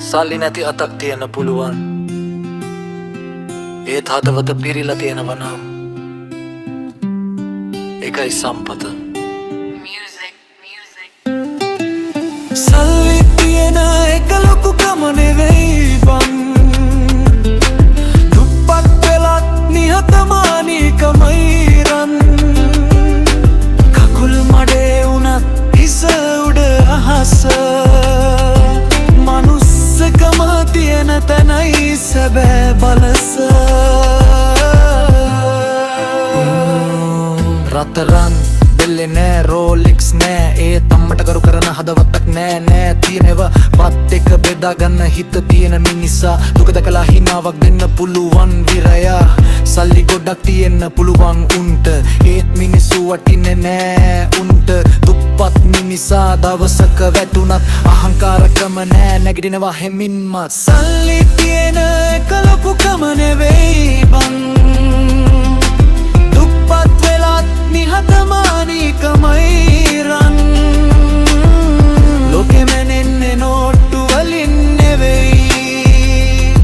සල්ලි නැති අතක් තියන්න පුළුවන්. ඒත් හදවත පිරිලා තියෙනවා නම් ඒකයි සම්පත. සල්ලි තියෙන එක ලොකුකම නෙවෙයි බං. දුප්පත් වෙලත් නිහතමානීකමයි රන්. කකුල් මඩේ වුණත් හිස උඩ අහස. මනුස්සකම තියෙන තැනයි සැබෑ බලස. රතරන් බෙල්ලේ නෑ රෝලික්ස් නෑ ඒ තම්මට කරු කරන හදවතක් නෑ තියෙනව පත් එක බෙදාගන්න හිත තියෙන මිනිසා දුක දැකලා හිනාවක් දෙන්න පුළුවන් විරයා. සල්ලි ගොඩක් තියෙන්න පුළුවන් උන්ට ඒත් මිනිස්සු වටින්නේ නෑ උන්ට. දුප්පත් මිනිසා දවසක වැටුණත් අහංකාරකම නෑ නැගිටිනවා හෙමින්මත්. සල්ලි තියෙන එක ලොකුකම නෙවෙයි බං. දුප්පත් වෙලත් නිහතමානීකමයි රන්. ලෝකෙ මැනෙන්නේ නෝට්ටු වලින් නෙවෙයි.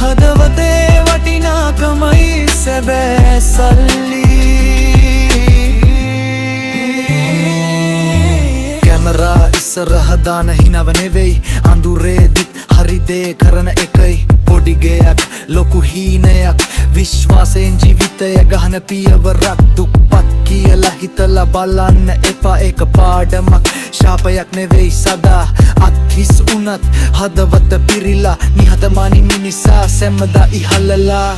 හදවතේ වටිනාකමයි සැබෑ සල්ලි. කැමරා ඉස්සරහ දාන හිනව නෙවෙයි අඳුරේදිත් හරි දේ කරන එකයි. පොඩි ගයක් ලොකු හීනයක් විශ්වාසයෙන් ජීවිතය ගහන පියවරක්. දුප්පත් කියලා හිතලා බලන්න එපා ඒක පාඩමක්. ශාපයක් නෙවෙයි සදා අත් හිස් උනත් හදවත පිරිලා නිහතමානී මිනිසා සැමදා ඉහළලා.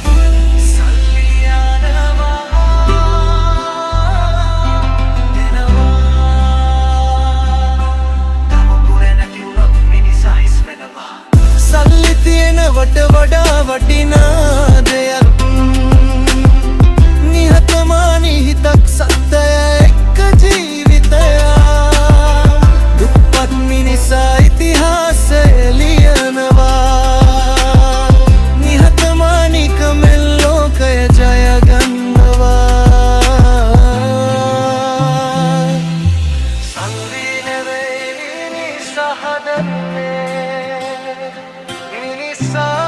සල්ලි තියෙනවට වඩා වටිනා දෙයක්. නිහතමානී හිතක් සත්‍යය එක්ක ජීවිතයක්. දුප්පත් මිනිසා ඉතිහාසය ලියනවා. නිහතමානීකමෙන් ලෝකය ජයගන්නවා. සල්ලි නෙවෙයි මිනිසා හදන්නේ මිනිසා